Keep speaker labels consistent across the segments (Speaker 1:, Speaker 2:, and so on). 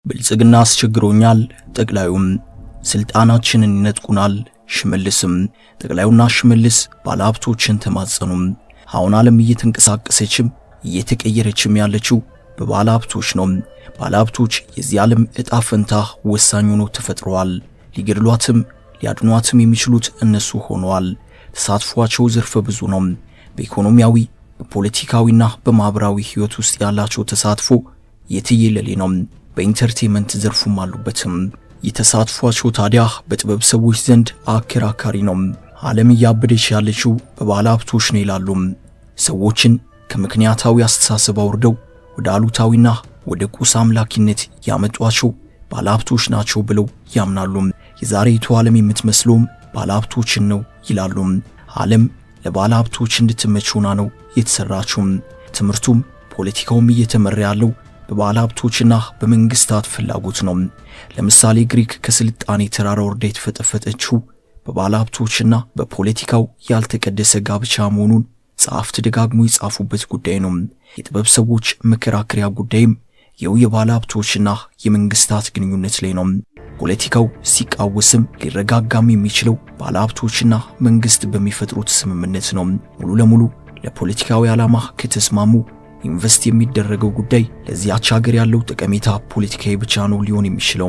Speaker 1: ብልጽግና አስቸግሮኛል ጠቅላዩም ስልጣናችንን ይነጥቁናል ሽመልስም ጠቅላዩና ሽመልስ ባለሀብቶችን ተማጸኑም አሁን ዓለም እየተንቀሳቀሰችም እየተቀየረችም ያለችው በባለሀብቶች ነው ባለሀብቶች የዚህ ዓለም ዕጣ ፈንታ ወሳኝ ሆኖ ተፈጥሯል ሊገድሏትም ሊያድኗትም የሚችሉት እነሱ ሆነዋል ተሳትፏቸው ዘርፈ ብዙ ነው በኢኮኖሚያዊ በፖለቲካዊና በማህበራዊ ህይወት ውስጥ ያላቸው ተሳትፎ የትየለሌ ነው በኢንተርቴይንመንት ዘርፉም አሉበትም የተሳትፏቸው ታዲያ በጥበብ ሰዎች ዘንድ አከራካሪ ነው ዓለም ያበደች ያለችው በባለሀብቶች ነው ይላሉ ሰዎችን ከምክንያታዊ አስተሳሰብ አውርደው ወደ አሉታዊና ወደ ቁስ አምላኪነት ያመጧቸው ባለሀብቶች ናቸው ብለው ያምናሉ የዛሬቱ ዓለም የምትመስለው ባለሀብቶችን ነው ይላሉ ዓለም ለባለሀብቶች እንድትመችውና ነው የተሰራችው ትምርቱም ፖለቲካውም እየተመራ ያለው በባለሀብቶችና በመንግስታት ፍላጎት ነው ለምሳሌ ግሪክ ከስልጣኔ ተራራ ወርዳ የተፈጠፈጠችው በባለሀብቶችና በፖለቲካው ያልተቀደሰ ጋብቻ መሆኑን ጻፍት ደጋግሞ ይጻፉበት ጉዳይ ነው የጥበብ ሰዎች መከራከሪያ ጉዳይም የባለሀብቶችና የመንግስታት ግንኙነት ላይ ነው ፖለቲካው ሲቃወስም ሊረጋጋም የሚችለው ባለሀብቶችና መንግስት በሚፈጥሩት ስምምነት ነው ሙሉ ለሙሉ ለፖለቲካዊ ዓላማ ከተስማሙ ኢንቨስት የሚደረገው ጉዳይ ለዚያች ሀገር ያለው ጠቀሜታ ፖለቲካዊ ብቻ ነው ሊሆን የሚችለው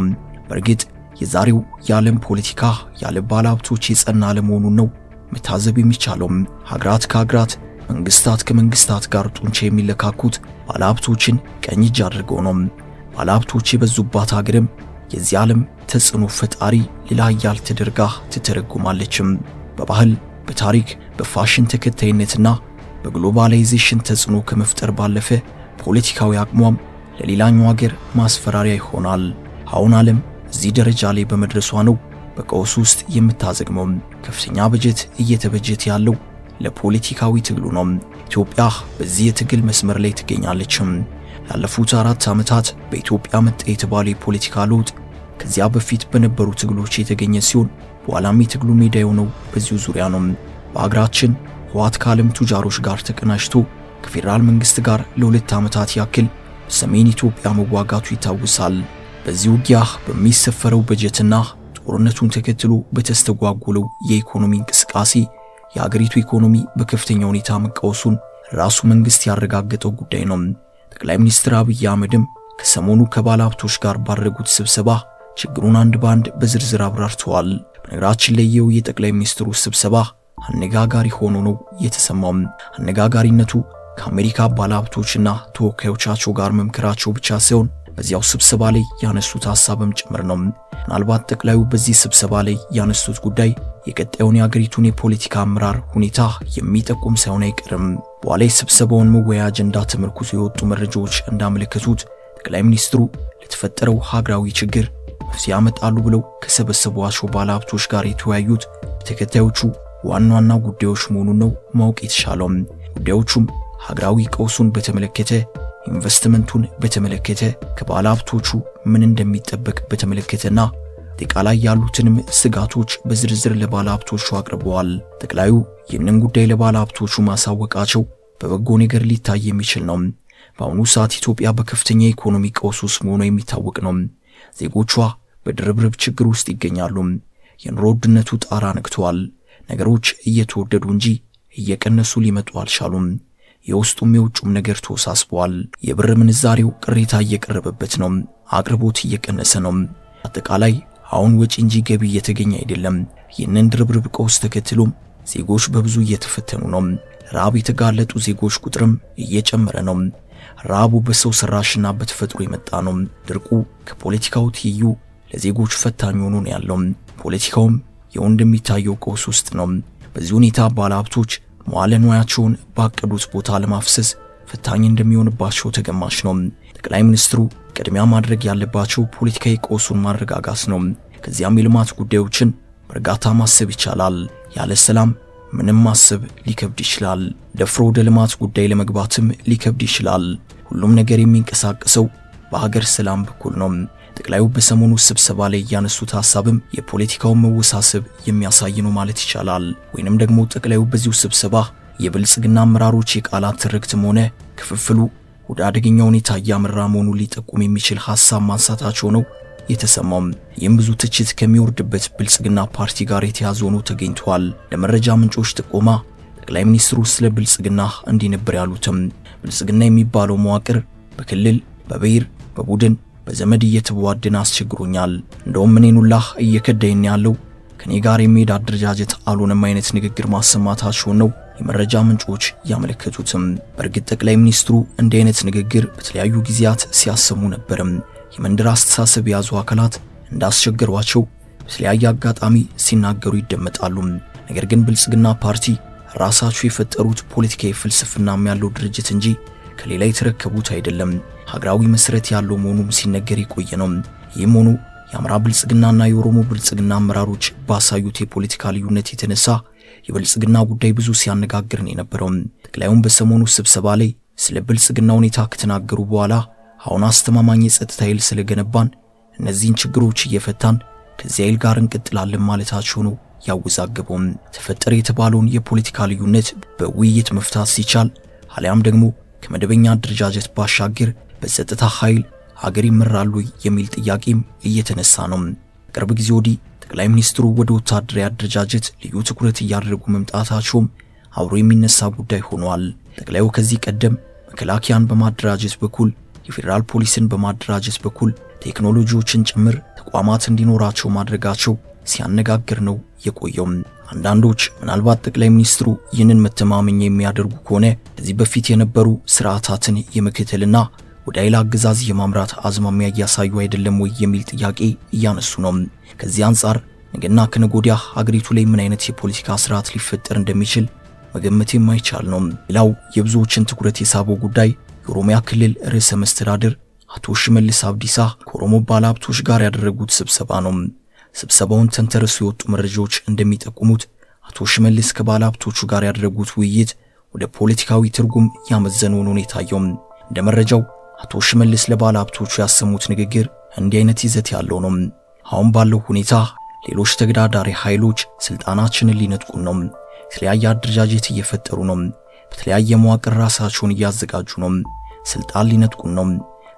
Speaker 1: በርግጥ የዛሬው የዓለም ፖለቲካ ያለ ባለሀብቶች የጸና ለመሆኑ ነው መታዘብ የሚቻለው ሀገራት ከሀገራት መንግስታት ከመንግስታት ጋር ጡንቻ የሚለካኩት ባለሀብቶችን ቀኝ እጅ አድርገው ነው ባለሀብቶች የበዙባት ሀገርም የዚህ ዓለም ተጽዕኖ ፈጣሪ ሌላ ኃያል ተደርጋ ትተረጎማለችም በባህል በታሪክ በፋሽን ተከታይነትና በግሎባላይዜሽን ተጽዕኖ ከመፍጠር ባለፈ ፖለቲካዊ አቅሟም ለሌላኛው ሀገር ማስፈራሪያ ይሆናል አሁን ዓለም እዚህ ደረጃ ላይ በመድረሷ ነው በቀውስ ውስጥ የምታዘግመው ከፍተኛ በጀት እየተበጀተ ያለው ለፖለቲካዊ ትግሉ ነው ኢትዮጵያ በዚህ የትግል መስመር ላይ ትገኛለችም ያለፉት 4 ዓመታት በኢትዮጵያ መጣ የተባለው የፖለቲካ ለውጥ ከዚያ በፊት በነበሩ ትግሎች የተገኘ ሲሆን በኋላም የትግሉ ሜዳ የሆነው በዚሁ ዙሪያ ነው በአገራችን ህወሓት ከዓለም ቱጃሮች ጋር ተቀናጅቶ ከፌደራል መንግስት ጋር ለ2 ዓመታት ያክል ሰሜን ኢትዮጵያ መዋጋቱ ይታወሳል በዚህ ውጊያ በሚሰፈረው በጀትና ጦርነቱን ተከትሎ በተስተጓጎለው የኢኮኖሚ እንቅስቃሴ የሀገሪቱ ኢኮኖሚ በከፍተኛ ሁኔታ መቃወሱን ራሱ መንግስት ያረጋገጠው ጉዳይ ነው ጠቅላይ ሚኒስትር አብይ አህመድም ከሰሞኑ ከባለሀብቶች ጋር ባደረጉት ስብሰባ ችግሩን አንድ ባንድ በዝርዝር አብራርተዋል በነገራችን ላይ የጠቅላይ ሚኒስትሩ ስብሰባ አነጋጋሪ ሆኖ ነው የተሰማው አነጋጋሪነቱ ከአሜሪካ ባለሀብቶችና ተወካዮቻቸው ጋር መምከራቸው ብቻ ሳይሆን በዚያው ስብሰባ ላይ ያነሱት ሐሳብም ጭምር ነው ምናልባት ጠቅላዩ በዚህ ስብሰባ ላይ ያነሱት ጉዳይ የቀጣዩን የሀገሪቱን የፖለቲካ አመራር ሁኔታ የሚጠቁም ሳይሆን አይቀርም በኋላ ስብሰባውን መወያያ አጀንዳ ተመርኩዞ የወጡ መረጃዎች እንዳመለከቱት ጠቅላይ ሚኒስትሩ ለተፈጠረው ሀገራዊ ችግር መፍትሄ ያመጣሉ ብለው ከሰበሰቧቸው ባለሀብቶች ጋር የተወያዩት ተከታዮቹ ዋና ጉዳዮች መሆኑን ነው ማወቅ የተሻለው ጉዳዮቹም ሀገራዊ ቀውሱን በተመለከተ ኢንቨስትመንቱን በተመለከተ ከባለሀብቶቹ ምን እንደሚጠበቅ በተመለከተና አጠቃላይ ያሉትንም ስጋቶች በዝርዝር ለባለሀብቶቹ አቅርበዋል ጠቅላዩ ይህንን ጉዳይ ለባለሀብቶቹ ማሳወቃቸው በበጎ ነገር ሊታይ የሚችል ነው በአሁኑ ሰዓት ኢትዮጵያ በከፍተኛ ኢኮኖሚ ቀውስ ውስጥ መሆኗ የሚታወቅ ነው ዜጎቿ በድርብርብ ችግር ውስጥ ይገኛሉ የኑሮ ውድነቱ ጣራ ነክቷል ነገሮች እየተወደዱ እንጂ እየቀነሱ ሊመጡ አልቻሉም የውስጡም የውጭም ነገር ተወሳስቧል የብር ምንዛሬው ቅሬታ እየቀረበበት ነው አቅርቦት እየቀነሰ ነው አጠቃላይ አሁን ወጪ እንጂ ገቢ እየተገኘ አይደለም ይህንን ድርብርብ ቀውስ ተከትሎ ዜጎች በብዙ እየተፈተኑ ነው ራብ የተጋለጡ ዜጎች ቁጥርም እየጨመረ ነው ራቡ በሰው ሰራሽና በተፈጥሮ የመጣ ነው ድርቁ ከፖለቲካው ትይዩ ለዜጎች ፈታኝ ሆኖ ነው ያለው ፖለቲካውም እንደሚታየው ቀውስ ውስጥ ነው በዚህ ሁኔታ ባለሀብቶች መዋለ ንዋያቸውን ባቀዱት ቦታ ለማፍሰስ ፈታኝ እንደሚሆንባቸው ተገማች ነው ጠቅላይ ሚኒስትሩ ቅድሚያ ማድረግ ያለባቸው ፖለቲካዊ ቀውሱን ማረጋጋት ነው ከዚያም የልማት ጉዳዮችን በርጋታ ማሰብ ይቻላል ያለ ሰላም ምንም ማሰብ ሊከብድ ይችላል ደፍሮ ወደ ልማት ጉዳይ ለመግባትም ሊከብድ ይችላል ሁሉም ነገር የሚንቀሳቀሰው በሀገር ሰላም በኩል ነው ጠቅላዩ በሰሞኑ ስብሰባ ላይ ያነሱት ሐሳብም የፖለቲካው መወሳሰብ የሚያሳይ ነው ማለት ይቻላል ወይንም ደግሞ ጠቅላዩ በዚሁ ስብሰባ የብልጽግና አመራሮች የቃላት ትርክትም ሆነ ክፍፍሉ ወደ አደገኛ ሁኔታ ያመራ መሆኑን ሊጠቁም የሚችል ሐሳብ ማንሳታቸው ነው የተሰማው። ይህም ብዙ ትችት ከሚወርድበት ብልጽግና ፓርቲ ጋር የተያዘ ሆኖ ተገኝቷል። ለመረጃ ምንጮች ጥቆማ ጠቅላይ ሚኒስትሩ ስለ ብልጽግና እንዲህ ነበር ያሉትም። ብልጽግና የሚባለው መዋቅር በክልል በብሔር በቡድን በዘመድ እየተዋደነ አስቸግሮኛል። እንደውም እኔኑላህ እየከዳኝ ያለው ከኔ ጋር የሚሄድ አደረጃጀት አልሆነም አይነት ንግግር ማሰማታቸው ነው የመረጃ ምንጮች ያመለከቱትም። በእርግጥ ጠቅላይ ሚኒስትሩ እንዲህ አይነት ንግግር በተለያዩ ጊዜያት ሲያሰሙ ነበርም። የመንደር አስተሳሰብ የያዙ አካላት እንዳስቸገሯቸው በተለያየ አጋጣሚ ሲናገሩ ይደመጣሉ። ነገር ግን ብልጽግና ፓርቲ ራሳቸው የፈጠሩት ፖለቲካዊ ፍልስፍናም ያለው ድርጅት እንጂ ከሌላ የተረከቡት አይደለም። ሀገራዊ መሰረት ያለው መሆኑም ሲነገር የቆየ ነው። ይህም ሆኖ የአማራ ብልጽግናና የኦሮሞ ብልጽግና አመራሮች ባሳዩት የፖለቲካ ልዩነት የተነሳ የብልጽግና ጉዳይ ብዙ ሲያነጋግር ነው የነበረው። ጠቅላዩም በሰሞኑ ስብሰባ ላይ ስለ ብልጽግና ሁኔታ ከተናገሩ በኋላ አሁን አስተማማኝ የጸጥታ ኃይል ስለገነባን እነዚህን ችግሮች እየፈታን ከዚህ ኃይል ጋር እንቀጥላለን ማለታቸው ነው ያወዛገበው። ተፈጠረ የተባለውን የፖለቲካ ልዩነት በውይይት መፍታት ሲቻል አሊያም ደግሞ ከመደበኛ አደረጃጀት ባሻገር በጸጥታ ኃይል ሀገር ይመራሉ የሚል ጥያቄም እየተነሳ ነው። ቅርብ ጊዜ ወዲህ ጠቅላይ ሚኒስትሩ ወደ ወታደራዊ አደረጃጀት ልዩ ትኩረት እያደረጉ መምጣታቸው አብሮ የሚነሳ ጉዳይ ሆኗል። ጠቅላዩ ከዚህ ቀደም መከላከያን በማደራጀት በኩል የፌደራል ፖሊስን በማደራጀት በኩል ቴክኖሎጂዎችን ጭምር ተቋማት እንዲኖራቸው ማድረጋቸው ሲያነጋግር ነው የቆየው። አንዳንዶች ምናልባት ጠቅላይ ሚኒስትሩ ይህንን መተማመኛ የሚያደርጉ ከሆነ ከዚህ በፊት የነበሩ ስርዓታትን የመከተልና ወደ ኃይል አገዛዝ የማምራት አዝማሚያ እያሳዩ አይደለም ወይ የሚል ጥያቄ እያነሱ ነው። ከዚህ አንፃር ነገና ከነጎዲያ ሀገሪቱ ላይ ምን አይነት የፖለቲካ ስርዓት ሊፈጠር እንደሚችል መገመት የማይቻል ነው። ሌላው የብዙዎችን ትኩረት የሳበው ጉዳይ የኦሮሚያ ክልል ርዕሰ መስተዳድር አቶ ሽመልስ አብዲሳ ከኦሮሞ ባለሀብቶች ጋር ያደረጉት ስብሰባ ነው። ስብሰባውን ተንተርሶ የወጡ መረጃዎች እንደሚጠቁሙት አቶ ሽመልስ ከባለሀብቶቹ ጋር ያደረጉት ውይይት ወደ ፖለቲካዊ ትርጉም ያመዘነው ነው የታየው። እንደ መረጃው አቶ ሽመልስ ለባለሀብቶቹ ያሰሙት ንግግር እንዲህ አይነት ይዘት ያለው ነው። አሁን ባለው ሁኔታ ሌሎች ተገዳዳሪ ኃይሎች ስልጣናችንን ሊነጥቁን ነው። የተለያየ አደረጃጀት እየፈጠሩ ነው። በተለያየ መዋቅር ራሳቸውን እያዘጋጁ ነው። ስልጣን ሊነጥቁን ነው።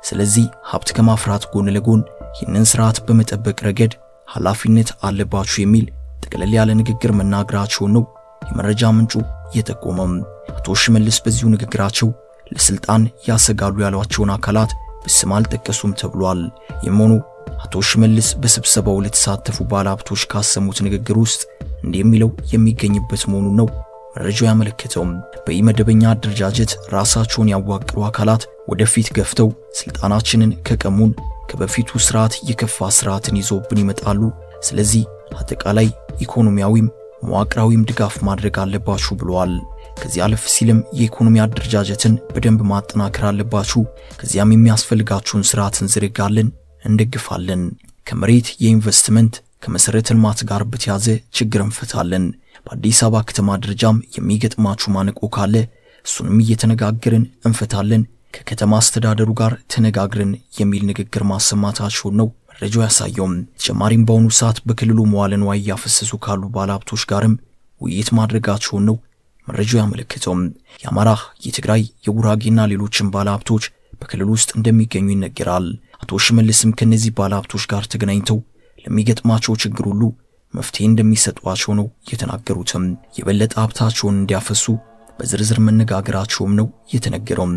Speaker 1: ስለዚህ ሀብት ከማፍራት ጎን ለጎን ይህንን ስርዓት በመጠበቅ ረገድ ኃላፊነት አለባችሁ የሚል ጠቅለል ያለ ንግግር መናገራቸው ነው የመረጃ ምንጩ የጠቆመው። አቶ ሽመልስ በዚሁ ንግግራቸው ለስልጣን ያሰጋሉ ያሏቸውን አካላት በስም አልጠቀሱም ተብሏል። የሞኑ አቶ ሽመልስ በስብሰባው ለተሳተፉ ባለሀብቶች ካሰሙት ንግግር ውስጥ እንደሚለው የሚገኝበት መሆኑ ነው መረጃው ያመለከተው። በኢመደበኛ አደረጃጀት ራሳቸውን ያዋቀሩ አካላት ወደፊት ገፍተው ስልጣናችንን ከቀሙን ከበፊቱ ስርዓት የከፋ ስርዓትን ይዘውብን ይመጣሉ። ስለዚህ አጠቃላይ ኢኮኖሚያዊም መዋቅራዊም ድጋፍ ማድረግ አለባችሁ ብለዋል። ከዚህ አለፍ ሲልም የኢኮኖሚ አደረጃጀትን በደንብ ማጠናከር አለባችሁ። ከዚያም የሚያስፈልጋችሁን ስርዓትን ዝርጋለን እንደግፋለን። ከመሬት የኢንቨስትመንት ከመሰረተ ልማት ጋር በተያዘ ችግር እንፈታለን። በአዲስ አበባ ከተማ ደረጃም የሚገጥማችሁ ማነቆ ካለ እሱንም እየተነጋገርን እንፈታለን። ከከተማ አስተዳደሩ ጋር ተነጋግረን የሚል ንግግር ማሰማታቸው ነው መረጃው ያሳየው። ተጨማሪም በአሁኑ ሰዓት በክልሉ መዋዕለ ንዋይ ያፈሰሱ ካሉ ባለሀብቶች ጋርም ውይይት ማድረጋቸው ነው መረጃው ያመለከተው። የአማራ የትግራይ የጉራጌና ሌሎችም ባለሀብቶች በክልሉ ውስጥ እንደሚገኙ ይነገራል። አቶ ሽመልስም ከነዚህ ባለሀብቶች ጋር ተገናኝተው ለሚገጥማቸው ችግር ሁሉ መፍትሄ እንደሚሰጧቸው ነው የተናገሩት። የበለጠ ሀብታቸውን እንዲያፈሱ በዝርዝር መነጋገራቸውም ነው የተነገረው።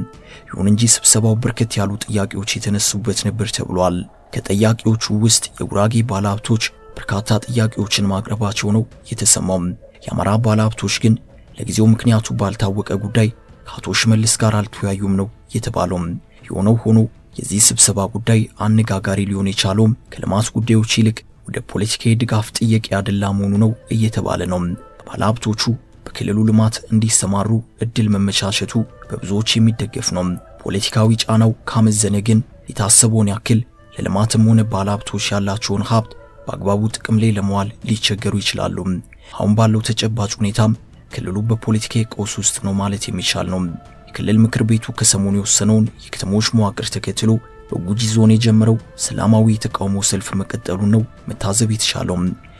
Speaker 1: ይሁን እንጂ ስብሰባው በርከት ያሉ ጥያቄዎች የተነሱበት ነበር ተብሏል። ከጥያቄዎቹ ውስጥ የጉራጌ ባለሀብቶች በርካታ ጥያቄዎችን ማቅረባቸው ነው የተሰማው። የአማራ ባለሀብቶች ግን ለጊዜው ምክንያቱ ባልታወቀ ጉዳይ ከአቶ ሽመልስ ጋር አልተወያዩም ነው የተባለው። የሆነው ሆኖ የዚህ ስብሰባ ጉዳይ አነጋጋሪ ሊሆን የቻለው ከልማት ጉዳዮች ይልቅ ወደ ፖለቲካዊ ድጋፍ ጥያቄ ያደላ መሆኑ ነው እየተባለ ነው። ባለሀብቶቹ በክልሉ ልማት እንዲሰማሩ እድል መመቻቸቱ በብዙዎች የሚደገፍ ነው። ፖለቲካዊ ጫናው ካመዘነ ግን የታሰበውን ያክል ለልማትም ሆነ ባለሀብቶች ያላቸውን ሀብት በአግባቡ ጥቅም ላይ ለማዋል ሊቸገሩ ይችላሉ። አሁን ባለው ተጨባጭ ሁኔታም ክልሉ በፖለቲካዊ ቀውስ ውስጥ ነው ማለት የሚቻል ነው። የክልል ምክር ቤቱ ከሰሞኑ የወሰነውን የከተሞች መዋቅር ተከትሎ በጉጂ ዞን የጀመረው ሰላማዊ የተቃውሞ ሰልፍ መቀጠሉ ነው መታዘብ የተቻለው።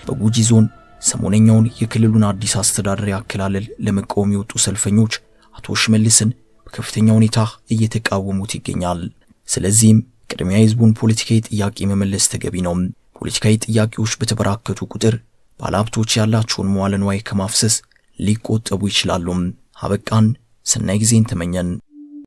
Speaker 1: በጉጂ ዞን ሰሞነኛውን የክልሉን አዲስ አስተዳደር ያከላለል ለመቃወም የወጡ ሰልፈኞች አቶ ሽመልስን በከፍተኛ ሁኔታ እየተቃወሙት ይገኛል። ስለዚህም ቅድሚያ የህዝቡን ፖለቲካዊ ጥያቄ መመለስ ተገቢ ነው። ፖለቲካዊ ጥያቄዎች በተበራከቱ ቁጥር ባለሀብቶች ያላቸውን መዋለ ንዋይ ከማፍሰስ ሊቆጠቡ ይችላሉ። አበቃን። ሰናይ ጊዜን ተመኘን።